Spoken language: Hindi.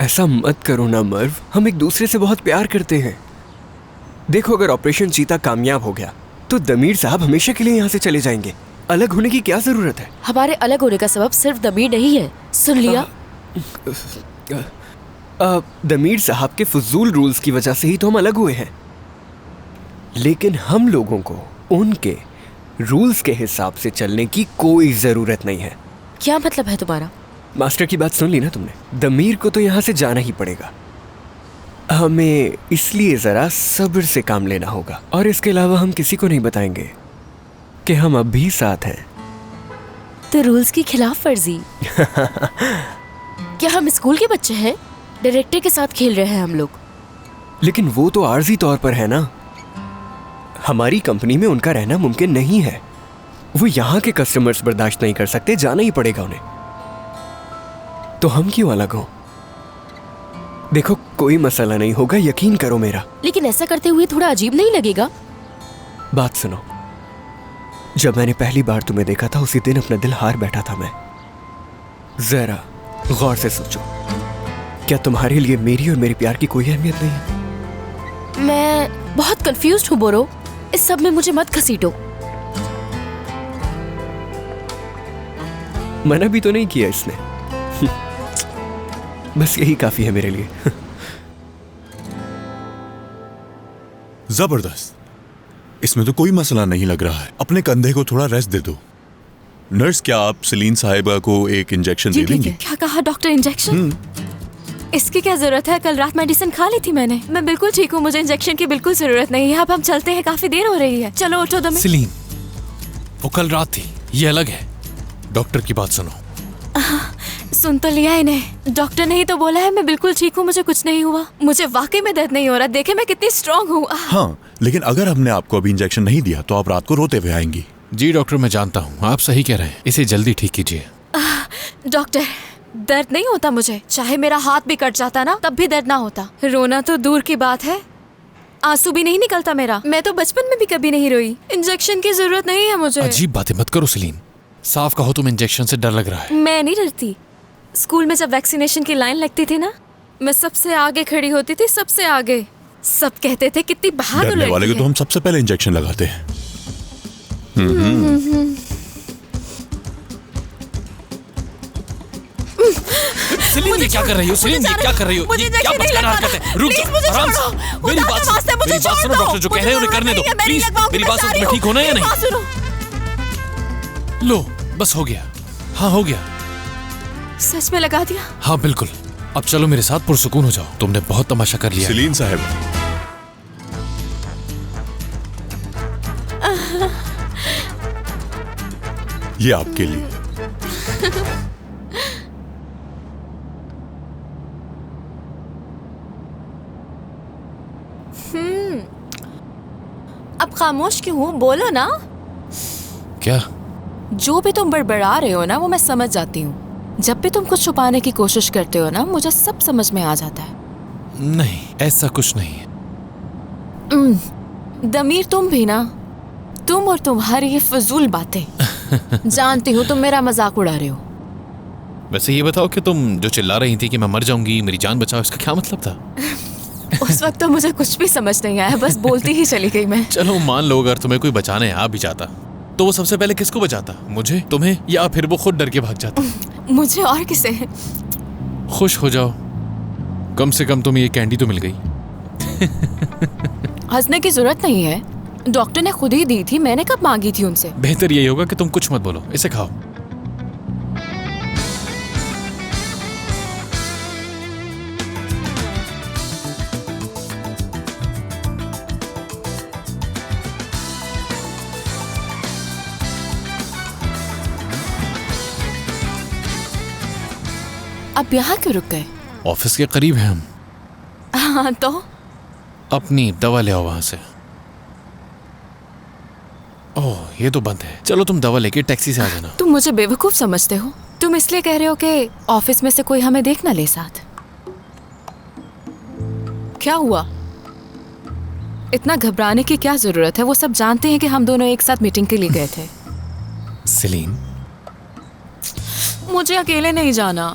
ऐसा मत करो ना मर्व, हम एक दूसरे से बहुत प्यार करते हैं। देखो, अगर ऑपरेशन चीता कामयाब हो गया तो दमीर साहब हमेशा के लिए यहाँ से चले जाएंगे। अलग होने की क्या जरूरत है? हमारे अलग होने का सबब सिर्फ दमीर नहीं है, सुन लिया? दमीर साहब के फजूल रूल्स की वजह से ही तो हम अलग हुए हैं, लेकिन हम लोगों को उनके रूल्स के हिसाब से चलने की कोई जरूरत नहीं है। क्या मतलब है तुम्हारा? मास्टर की बात सुन ली ना तुमने? दमीर को तो यहाँ से जाना ही पड़ेगा। हमें इसलिए जरा सब्र से काम लेना होगा, और इसके अलावा हम किसी को नहीं बताएंगे कि हम अब भी साथ हैं। तो रूल्स की खिलाफ वर्जी? क्या हम स्कूल के बच्चे हैं? डायरेक्टर के साथ खेल रहे हैं हम लोग। लेकिन वो तो आर्जी तौर पर है ना। हमारी कंपनी में उनका रहना मुमकिन नहीं है। वो यहाँ के कस्टमर्स बर्दाश्त नहीं कर सकते, जाना ही पड़ेगा उन्हें। तो हम क्यों अलग हो? देखो, कोई मसला नहीं होगा, यकीन करो मेरा। लेकिन ऐसा करते हुए थोड़ा अजीब नहीं लगेगा? बात सुनो, जब मैंने पहली बार तुम्हें देखा था उसी दिन अपना दिल हार बैठा था मैं। जरा गौर से सोचो, क्या तुम्हारे लिए मेरी और मेरे प्यार की कोई अहमियत नहीं है? मैं बहुत कंफ्यूज्ड हूँ बोरो, इस सब में मुझे मत घसीटो। मना भी तो नहीं किया इसने। बस यही काफी है मेरे लिए। जबरदस्त, इसमें तो कोई मसला नहीं लग रहा है। अपने कंधे को थोड़ा रेस्ट दे दो। नर्स, क्या आप सलीन साहिबा को एक इंजेक्शन दे देंगी? क्या कहा डॉक्टर? इंजेक्शन? इसकी क्या जरूरत है? कल रात मेडिसिन खा ली थी मैंने। मैं बिल्कुल ठीक हूँ, मुझे इंजेक्शन की बिल्कुल जरूरत नहीं है। अब हम चलते हैं, काफी देर हो रही है। चलो उठो दमीर। सलीन, वो कल रात थी, ये अलग है। डॉक्टर की बात सुनो। सुन तो लिया इन्हें। डॉक्टर ने ही तो बोला है मैं बिल्कुल ठीक हूँ, मुझे कुछ नहीं हुआ। मुझे वाकई में दर्द नहीं हो रहा। देखे मैं कितनी स्ट्रांग हूँ। हाँ, लेकिन अगर हमने आपको अभी इंजेक्शन नहीं दिया तो आप रात को रोते हुए आएंगी। जी डॉक्टर, मैं जानता हूँ, आप सही कह रहे हैं। इसे जल्दी ठीक कीजिए। डॉक्टर, दर्द नहीं होता मुझे। चाहे मेरा हाथ भी कट जाता ना, तब भी दर्द ना होता। रोना तो दूर की बात है, आंसू भी नहीं निकलता मेरा। मैं तो बचपन में भी कभी नहीं रोई। इंजेक्शन की जरूरत नहीं है मुझे। अजीब बातें मत करो सलीन, साफ कहो तुम इंजेक्शन से डर लग रहा है। मैं नहीं डरती। स्कूल में जब वैक्सीनेशन की लाइन लगती थी ना, मैं सबसे आगे खड़ी होती थी, सबसे आगे। सब कहते थे कितनी बहादुर डरने वाले को तो हम सबसे पहले इंजेक्शन लगाते हैं। सलीन, ये क्या कर रही हो? सलीन, ये क्या कर रही हो? ये क्या बचकाना हरकत है? रुक जाओ, आराम से। मेरी बात सुनो, डॉक्टर जो कह रहे हैं उन्हें करने दो प्लीज। मेरी बात सुनो, तुम्हें ठीक होना है या नहीं? लो, बस हो गया। हाँ, हो गया। सच में लगा दिया? हाँ बिल्कुल। अब चलो मेरे साथ, पुरसुकून हो जाओ। तुमने बहुत तमाशा कर लिया। सलीन साहब, ये आपके लिए। अब खामोश क्यों हो? बोलो ना। क्या? जो भी तुम बड़बड़ा रहे हो ना, वो मैं समझ जाती हूँ। जब भी तुम कुछ छुपाने की कोशिश करते हो ना, मुझे सब समझ में आ जाता है। नहीं, ऐसा कुछ नहीं है। दमीर, तुम भी ना। तुम और तुम्हारी ये फजूल बातें। जानती हूँ तुम मेरा मजाक उड़ा रहे हो। वैसे ये बताओ कि तुम जो चिल्ला रही थी कि मैं मर जाऊंगी, मेरी जान बचाओ, इसका क्या मतलब था? उस वक्त तो मुझे कुछ भी समझ नहीं आया, बस बोलती ही चली गई मैं। चलो मान लो अगर तुम्हें कोई बचाने आ भी जाता तो वो सबसे पहले किसको बचाता? मुझे, तुम्हें, या फिर वो खुद डर के भाग जाता? मुझे और किसे? खुश हो जाओ, कम से कम तुम्हें ये कैंडी तो मिल गई। हंसने की जरूरत नहीं है, डॉक्टर ने खुद ही दी थी, मैंने कब मांगी थी उनसे। बेहतर यही होगा कि तुम कुछ मत बोलो, इसे खाओ। अब यहाँ क्यों रुक गए? ऑफिस के करीब हैं हम। हाँ तो? अपनी दवा ले आओ वहां से। ओह, ये तो बंद है। चलो तुम दवा लेके टैक्सी से आ जाना। तुम मुझे बेवकूफ समझते हो? तुम इसलिए कह रहे हो कि ऑफिस में से कोई हमें देख ना ले साथ? क्या हुआ? इतना घबराने की क्या जरूरत है? वो सब जानते हैं कि हम दोनों एक साथ मीटिंग के लिए गए थे। सलीन, मुझे अकेले नहीं जाना।